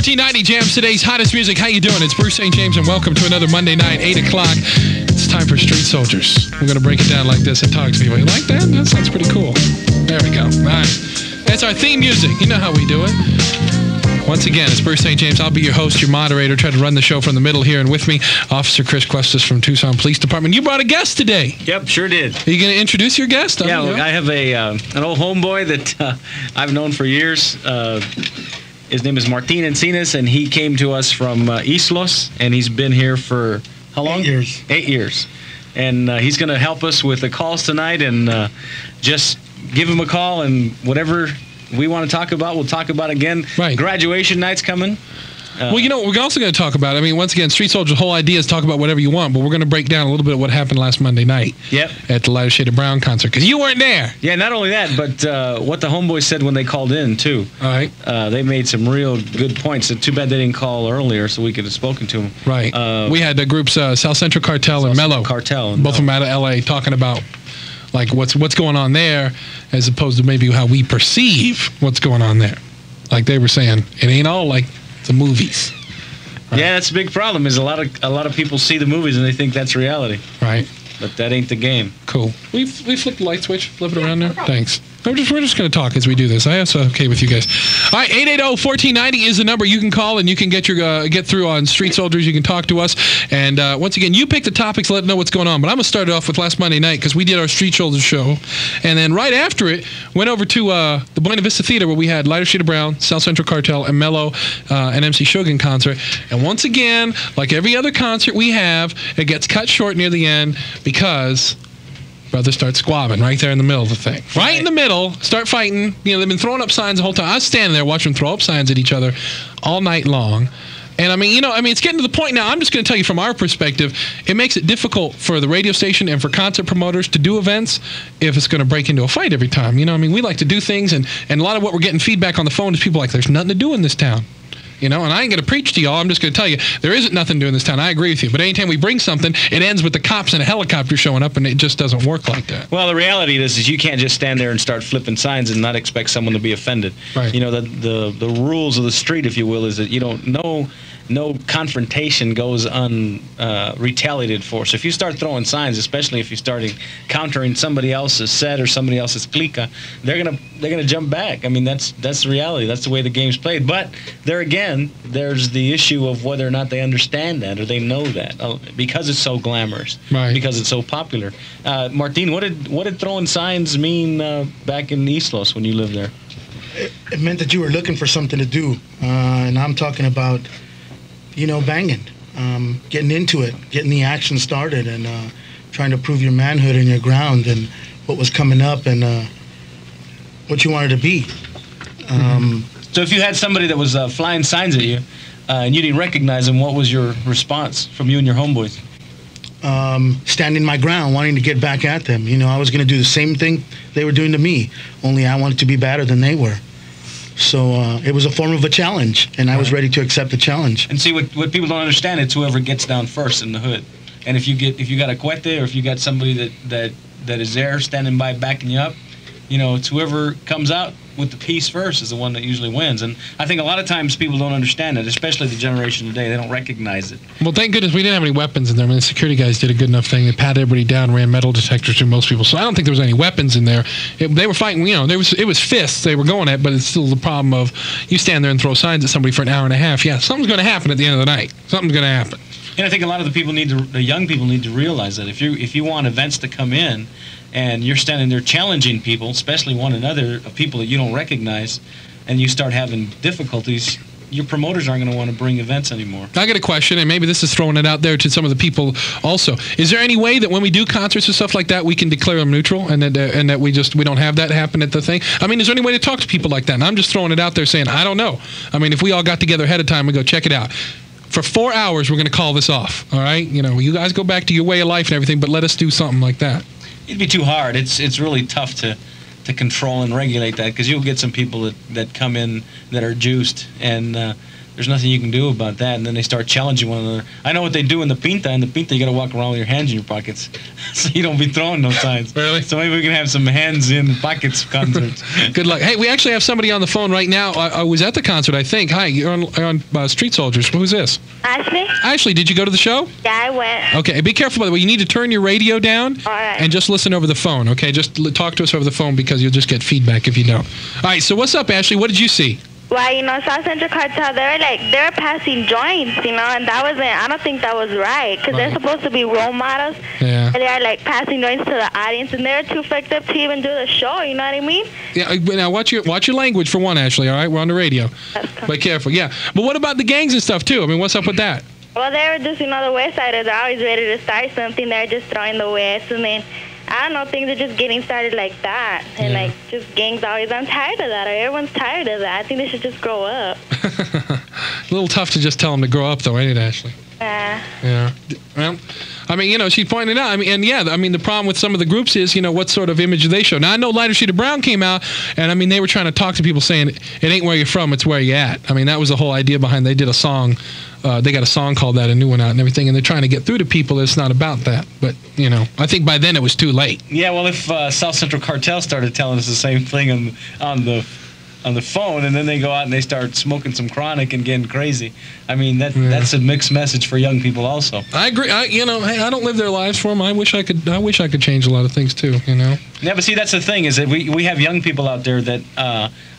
1490 Jams, today's hottest music. How you doing? It's Bruce St. James, and welcome to another Monday night, 8 o'clock. It's time for Street Soldiers. We're going to break it down like this and talk to people. You like that? That sounds pretty cool. There we go. All right. That's our theme music. You know how we do it. Once again, it's Bruce St. James. I'll be your host, your moderator. Try to run the show from the middle here. And with me, Officer Chris Questas from Tucson Police Department. You brought a guest today. Yep, sure did. Are you going to introduce your guest? Yeah, I have an old homeboy that I've known for years. His name is Martin Encinas, and he came to us from Islos, and he's been here for how long? 8 years. 8 years. And he's going to help us with the calls tonight, and just give him a call, and whatever we want to talk about, we'll talk about again. Right. Graduation night's coming. Well, you know, we're also going to talk about, I mean, once again, Street Soldier's whole idea is talk about whatever you want, but we're going to break down a little bit of what happened last Monday night. Yep. At the Lighter Shade of Brown concert, because you weren't there. Yeah, not only that, but what the homeboys said when they called in, too. All right. They made some real good points. Too bad they didn't call earlier so we could have spoken to them. Right. We had the groups South Central Cartel and Mellow. Cartel. Both of them out of L.A. talking about, like, what's going on there as opposed to maybe how we perceive what's going on there. Like they were saying, it ain't all like the movies. Right. Yeah, that's a big problem. Is a lot of people see the movies and they think that's reality. Right. But that ain't the game. Cool. We flip the light switch. Flip it around there. Thanks. We're just going to talk as we do this. I guess okay with you guys. All right, 880-1490 is the number you can call, and you can get through on Street Soldiers. You can talk to us. And once again, you pick the topics, let us know what's going on. But I'm going to start it off with last Monday night because we did our Street Soldiers show. And then right after it, went over to the Buena Vista Theater where we had Lighter Shade of Brown, South Central Cartel, and Mellow, and MC Shogun concert. And once again, like every other concert we have, it gets cut short near the end because brother starts squabbing right there in the middle of the thing. Right in the middle, start fighting. You know, they've been throwing up signs the whole time. I was standing there watching them throw up signs at each other all night long. And it's getting to the point now, I'm just going to tell you from our perspective, it makes it difficult for the radio station and for concert promoters to do events if it's going to break into a fight every time. You know, we like to do things, and a lot of what we're getting feedback on the phone is people like, there's nothing to do in this town. You know, and I ain't going to preach to y'all. I'm just going to tell you, there isn't nothing to do in this town. I agree with you. But anytime we bring something, it ends with the cops and a helicopter showing up, and it just doesn't work like that. Well, the reality is you can't just stand there and start flipping signs and not expect someone to be offended. Right. You know, the rules of the street, if you will, is that you don't know. No confrontation goes retaliated for. So if you start throwing signs, especially if you're starting countering somebody else's set or somebody else's clica, they're gonna jump back. I mean, that's the reality. That's the way the game's played. But there again, there's the issue of whether or not they understand that or they know that because it's so glamorous, right? Because it's so popular. Martin, what did throwing signs mean back in Islos when you lived there? It meant that you were looking for something to do, and I'm talking about, you know, banging, getting into it, getting the action started, and trying to prove your manhood and your ground and what was coming up and what you wanted to be. So if you had somebody that was flying signs at you and you didn't recognize them, what was your response from you and your homeboys? Standing my ground, wanting to get back at them. You know, I was going to do the same thing they were doing to me, only I wanted to be better than they were. So it was a form of a challenge, and I was ready to accept the challenge. And see, what people don't understand, it's whoever gets down first in the hood. And if you got a cuete, or if you got somebody that is there standing by backing you up, you know, it's whoever comes out with the piece first is the one that usually wins. And I think a lot of times people don't understand it, especially the generation today. They don't recognize it. Well, thank goodness we didn't have any weapons in there. I mean, the security guys did a good enough thing. They patted everybody down, ran metal detectors through most people. So I don't think there was any weapons in there. They were fighting, you know, it was fists they were going at, but it's still the problem of you stand there and throw signs at somebody for an hour and a half. Yeah, something's going to happen at the end of the night. Something's going to happen. And I think a lot of the young people need to realize that if you want events to come in, and you're standing there challenging people, especially one another, people that you don't recognize, and you start having difficulties, your promoters aren't going to want to bring events anymore. I got a question, and maybe this is throwing it out there to some of the people also. Is there any way that when we do concerts and stuff like that, we can declare them neutral, and that we don't have that happen at the thing? I mean, is there any way to talk to people like that? And I'm just throwing it out there saying, I don't know. I mean, if we all got together ahead of time and go, check it out. For 4 hours, we're going to call this off, all right? You know, you guys go back to your way of life and everything, but let us do something like that. It'd be too hard. It's really tough to control and regulate that because you'll get some people that come in that are juiced and there's nothing you can do about that. And then they start challenging one another. I know what they do in the pinta. In the pinta, you got to walk around with your hands in your pockets, so you don't be throwing no signs. Really? So maybe we can have some hands in pockets concerts. Good luck. Hey, we actually have somebody on the phone right now. I was at the concert, I think. Hi, you're on Street Soldiers. Who's this? Ashley? Ashley, did you go to the show? Yeah, I went. Okay, be careful, by the way. You need to turn your radio down All right. and just listen over the phone, okay? Just talk to us over the phone because you'll just get feedback if you don't. All right, so what's up, Ashley? What did you see? Well, South Central Cartel, they were passing joints, and that wasn't, I don't think that was right, because they're supposed to be role models, Yeah. and they're, passing joints to the audience, and they're too fucked up to even do the show, you know what I mean? Yeah, now watch your language for one, Ashley, all right? We're on the radio. Be careful, yeah. But what about the gangs and stuff, too? I mean, what's up with that? Well, they were just, the West Siders are always ready to start something. They're just throwing the West, and then, I don't know, things are just getting started like that. And, just gangs always, I'm tired of that. Everyone's tired of that. I think they should just grow up. A little tough to just tell them to grow up, though, ain't it, Ashley? Yeah. Well, I mean, she pointed out, the problem with some of the groups is, what sort of image they show. Now, I know Lighter Shade of Brown came out, and, they were trying to talk to people saying, it ain't where you're from, it's where you're at. I mean, that was the whole idea behind, they did a song, they got a song called that, a new one out and everything, and they're trying to get through to people. It's not about that. But, I think by then it was too late. Yeah, well, if South Central Cartel started telling us the same thing on the phone, and then they go out and they start smoking some chronic and getting crazy. I mean, that's a mixed message for young people also. I agree. Hey, I don't live their lives for them. I wish I could change a lot of things too, Yeah, but see, that's the thing is that we have young people out there that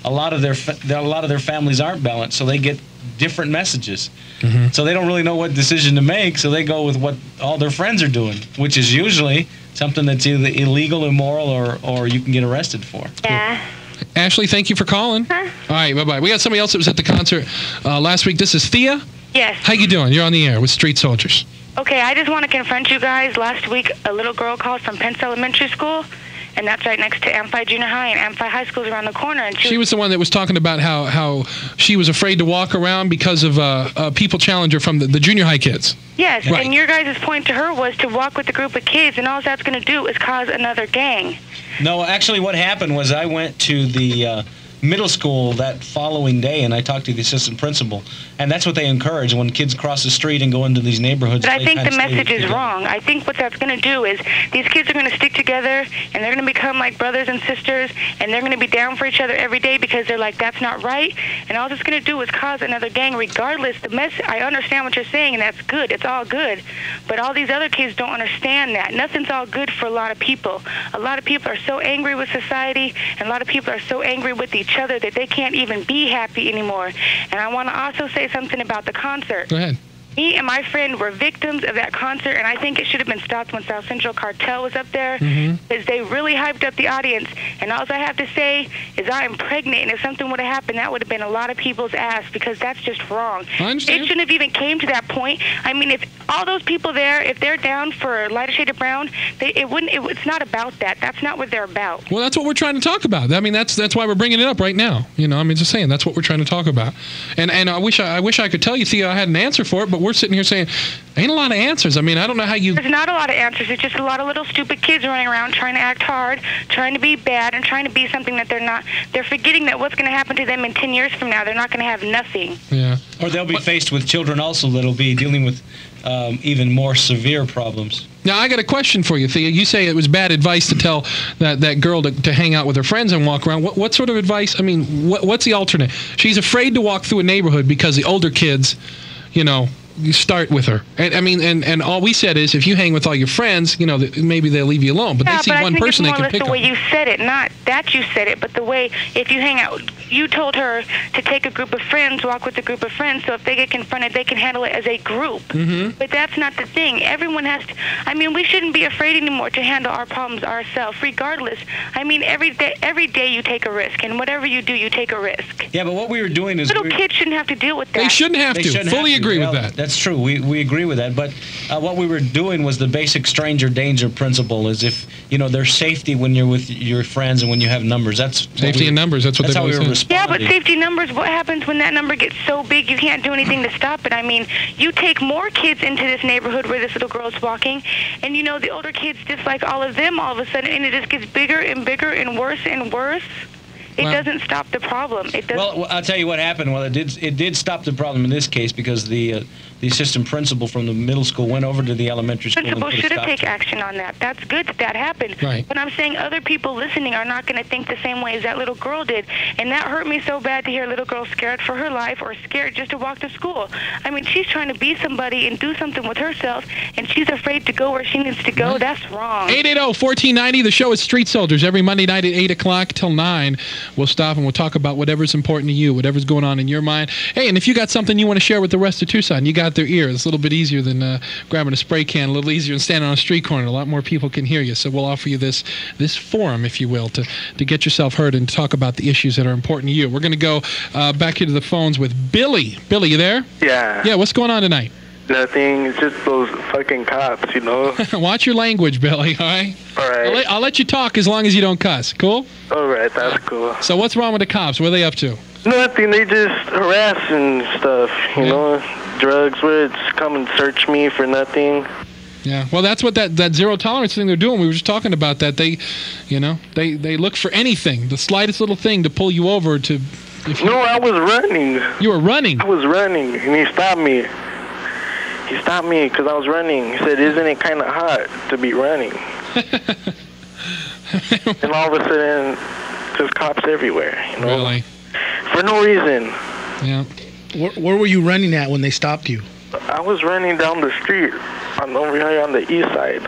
a lot of their families aren't balanced, so they get different messages. Mm-hmm. So they don't really know what decision to make, so they go with what all their friends are doing, which is usually something that's either illegal, immoral, or you can get arrested for. Yeah. Ashley, thank you for calling. Huh? All right, bye-bye. We got somebody else that was at the concert last week. This is Thea. Yes. How you doing? You're on the air with Street Soldiers. Okay, I just want to confront you guys. Last week, a little girl called from Pence Elementary School, and that's right next to Amphi Junior High, and Amphi High School is around the corner. And she was the one that was talking about how she was afraid to walk around because of people challenge her from the junior high kids. Yes, right. And your guys' point to her was to walk with a group of kids, and all that's going to do is cause another gang. No, actually what happened was I went to the middle school that following day, and I talked to the assistant principal, and that's what they encourage when kids cross the street and go into these neighborhoods. But I think the message is wrong. I think what that's going to do is these kids are going to stick together, and they're going to become like brothers and sisters, and they're going to be down for each other every day because they're like, that's not right, and all it's going to do is cause another gang regardless. I understand what you're saying, and that's good. It's all good. But all these other kids don't understand that. Nothing's all good for a lot of people. A lot of people are so angry with society, and a lot of people are so angry with each other that they can't even be happy anymore. And I want to also say something about the concert. Go ahead. Me and my friend were victims of that concert, and I think it should have been stopped when South Central Cartel was up there, because they really hyped up the audience. And all I have to say is I am pregnant, and if something would have happened, that would have been a lot of people's ass, because that's just wrong. I understand. It shouldn't have even came to that point. I mean, if all those people there, if they're down for Lighter Shade of Brown, it's not about that. That's not what they're about. Well, that's what we're trying to talk about. I mean, that's why we're bringing it up right now. Just saying that's what we're trying to talk about. And I wish I could tell you, Thea, I had an answer for it, but we're sitting here saying, ain't a lot of answers. I mean, I don't know how you... There's not a lot of answers. It's just a lot of little stupid kids running around trying to act hard, trying to be bad, and trying to be something that they're not. They're forgetting that what's going to happen to them in 10 years from now, they're not going to have nothing. Yeah. Or they'll be faced with children also that'll be dealing with even more severe problems. Now, I got a question for you, Thea. You say it was bad advice to tell that girl to hang out with her friends and walk around. What sort of advice? I mean, what's the alternate? She's afraid to walk through a neighborhood because the older kids, you start with her. And all we said is if you hang with all your friends, maybe they'll leave you alone. But they see one person they can pick up. The way you said it, not that you said it, but the way if you hang out, you told her to take a group of friends, walk with a group of friends, so if they get confronted, they can handle it as a group. Mm-hmm. But that's not the thing. Everyone has to, we shouldn't be afraid anymore to handle our problems ourselves, regardless. Every day you take a risk, and whatever you do, you take a risk. Yeah, but what we were doing is... Little kids shouldn't have to deal with that. They shouldn't have to. Fully agree with that. That's true. We agree with that. But what we were doing was the basic stranger danger principle is if, there's safety when you're with your friends and when you have numbers. That's safety in numbers. That's what how we were responding. Yeah, but safety numbers, what happens when that number gets so big you can't do anything to stop it? You take more kids into this neighborhood where this little girl's walking, and the older kids just like all of them all of a sudden, and it just gets bigger and bigger and worse and worse. It doesn't stop the problem. It doesn't. Well, I'll tell you what happened. Well, it did stop the problem in this case because the assistant principal from the middle school went over to the elementary school. Principal and should have taken action on that. That's good that happened. Right. But I'm saying other people listening are not going to think the same way as that little girl did. And that hurt me so bad to hear a little girl scared for her life or scared just to walk to school. I mean, she's trying to be somebody and do something with herself, and she's afraid to go where she needs to go. Right. That's wrong. 880-1490. The show is Street Soldiers. Every Monday night at 8 o'clock till 9. We'll stop and we'll talk about whatever's important to you, whatever's going on in your mind. Hey, and if you got something you want to share with the rest of Tucson, you got their ear. It's a little bit easier than grabbing a spray can, a little easier than standing on a street corner. A lot more people can hear you. So we'll offer you this forum, if you will, to get yourself heard and to talk about the issues that are important to you. We're going to go back into the phones with Billy. Billy, you there? Yeah. Yeah, what's going on tonight? Nothing. It's just those fucking cops, you know? Watch your language, Billy, all right? All right. I'll let you talk as long as you don't cuss. Cool? All right, that's cool. So what's wrong with the cops? What are they up to? Nothing. They just harass and stuff, you know? Drugs, where it's come and search me for nothing. Yeah, well, that's what that zero tolerance thing they're doing. We were just talking about that. They look for anything, the slightest little thing to pull you over to. No, I was running. You were running? I was running, and he stopped me. He stopped me because I was running. He said, "Isn't it kind of hot to be running?" And all of a sudden, just cops everywhere, you know? Really? For no reason. Yeah. Where were you running at when they stopped you? I was running down the street over here on the east side.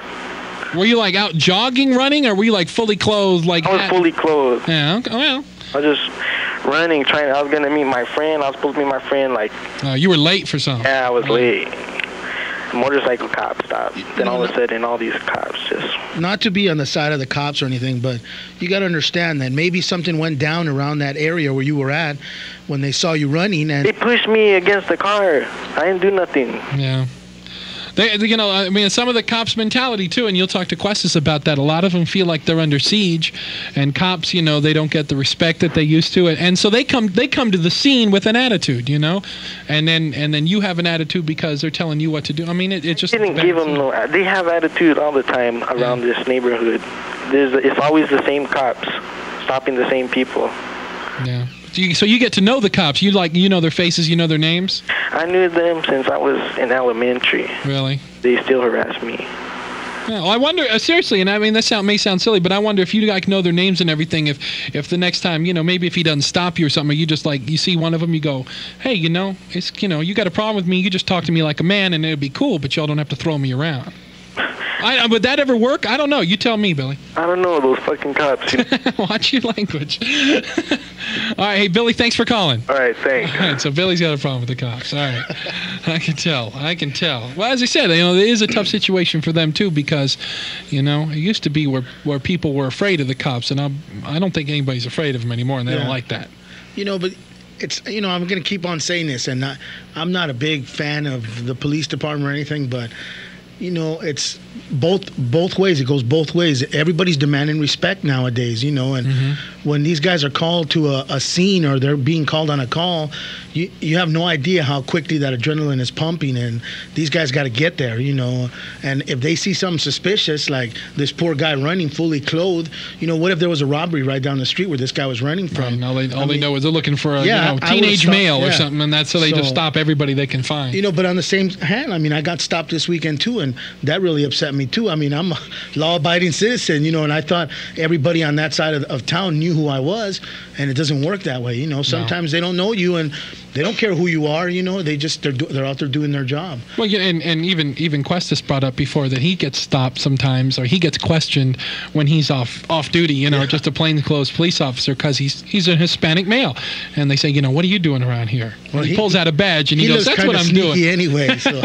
Were you like out jogging, running, or were you like fully clothed? Like I was fully clothed. Yeah. Okay. Well. I was just running, I was gonna meet my friend. I was supposed to meet my friend like. You were late for something. Yeah, I was late. Motorcycle cop stopped. Then all of a sudden, all these cops just. Not to be on the side of the cops or anything, but you got to understand that maybe something went down around that area where you were at when they saw you running, and they pushed me against the car. I didn't do nothing. Yeah. I mean, some of the cops' mentality too, and you'll talk to Questus about that. A lot of them feel like they're under siege, and cops, they don't get the respect that they used to, and so they come to the scene with an attitude, and then you have an attitude because they're telling you what to do. I mean, it just didn't give them no. They have attitude all the time around this neighborhood. It's always the same cops stopping the same people. Yeah. So you get to know the cops. You know their faces, you know their names? I knew them since I was in elementary. Really? They still harass me. Yeah, well, I wonder, seriously, and I mean, that may sound silly, but I wonder if you know their names and everything, if the next time, maybe if he doesn't stop you or something, or you just you see one of them, you go, hey, it's, you got a problem with me, you just talk to me like a man and it'd be cool, but y'all don't have to throw me around. Would that ever work? I don't know. You tell me, Billy. I don't know. Those fucking cops. Watch your language. All right. Hey, Billy, thanks for calling. All right. Thanks. All right. So Billy's got a problem with the cops. All right. I can tell. Well, as I said, there is a tough situation for them, too, because, it used to be where people were afraid of the cops, and I don't think anybody's afraid of them anymore, and they don't like that. But it's, I'm going to keep on saying this, and I'm not a big fan of the police department or anything, but it's both ways. It goes both ways. Everybody's demanding respect nowadays, and when these guys are called to a scene or they're being called on a call, you have no idea how quickly that adrenaline is pumping, and these guys got to get there, and if they see something suspicious, like this poor guy running fully clothed, what if there was a robbery right down the street where this guy was running from? Right. All they know is they're looking for a teenage male or something, and that's so they just stop everybody they can find. But on the same hand, I got stopped this weekend too, and that really upset me too. I'm a law-abiding citizen, and I thought everybody on that side of town knew who I was, and it doesn't work that way. Sometimes they don't know you, and they don't care who you are. They're out there doing their job. Well, and even Questus brought up before that he gets stopped sometimes, or he gets questioned when he's off duty, or just a plainclothes police officer, because he's a Hispanic male, and they say, what are you doing around here? Well, he pulls out a badge and he goes, "That's what I'm doing." Anyway, so.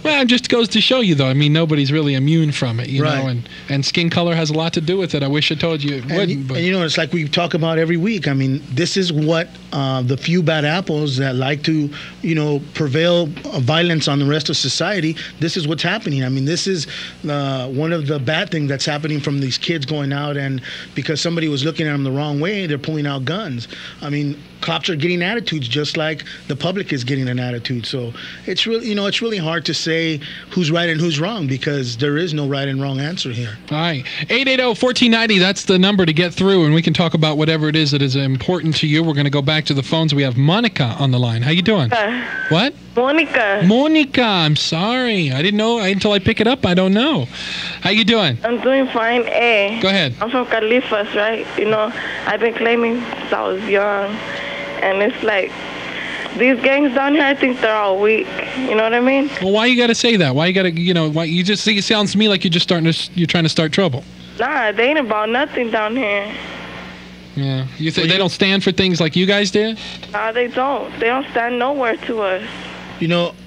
Well, it just goes to show you, though. I mean, nobody's really immune from it, you know, and skin color has a lot to do with it. I wish I told you it wouldn't. But and it's like we talk about every week. I mean, this is what the few bad apples criminals that like to, prevail violence on the rest of society, this is what's happening. I mean, this is one of the bad things that's happening from these kids going out, and because somebody was looking at them the wrong way, they're pulling out guns. I mean, cops are getting attitudes just like the public is getting an attitude. So it's really, it's really hard to say who's right and who's wrong, because there is no right and wrong answer here. All right. 880-1490, that's the number to get through, and we can talk about whatever it is that is important to you. We're going to go back to the phones. We have Monica on the line. How you doing? What? Monica, I'm sorry. I didn't know until I pick it up. I don't know. How you doing? I'm doing fine. Hey. Go ahead. I'm from Califas, right? I've been claiming since I was young. And it's like, these gangs down here, I think they're all weak. You know what I mean? Well, why you got to say that? Why you got to, why you just think it sounds to me like you're trying to start trouble. Nah, they ain't about nothing down here. Yeah. You think they don't stand for things like you guys did? Nah, they don't. They don't stand nowhere to us.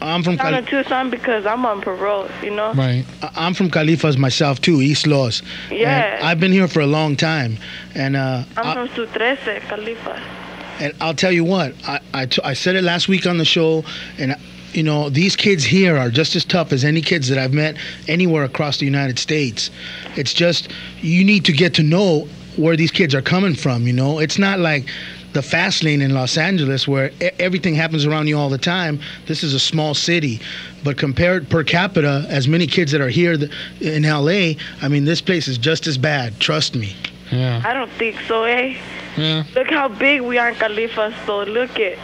I'm from down in Tucson because I'm on parole, Right. I'm from Califas myself, too, East Los. Yeah. And I've been here for a long time. And I'm from Su 13, Califas. And I'll tell you what, I said it last week on the show, and these kids here are just as tough as any kids that I've met anywhere across the United States. It's just, you need to get to know where these kids are coming from, It's not like the fast lane in Los Angeles where everything happens around you all the time. This is a small city. But compared per capita, as many kids that are here in LA, I mean, this place is just as bad. Trust me. Yeah. I don't think so, eh? Yeah. Look how big we are in Califas, so look it.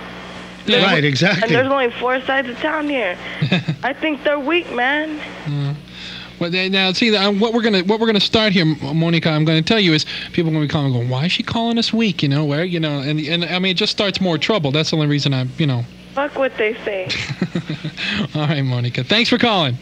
Yeah. Right, exactly. And there's only 4 sides of town here. I think they're weak, man. Yeah. Well, now see what we're gonna start here, Monica. I'm going to tell you is people are going to be calling, going, why is she calling us weak? And I mean, it just starts more trouble. That's the only reason Fuck what they say. All right, Monica. Thanks for calling.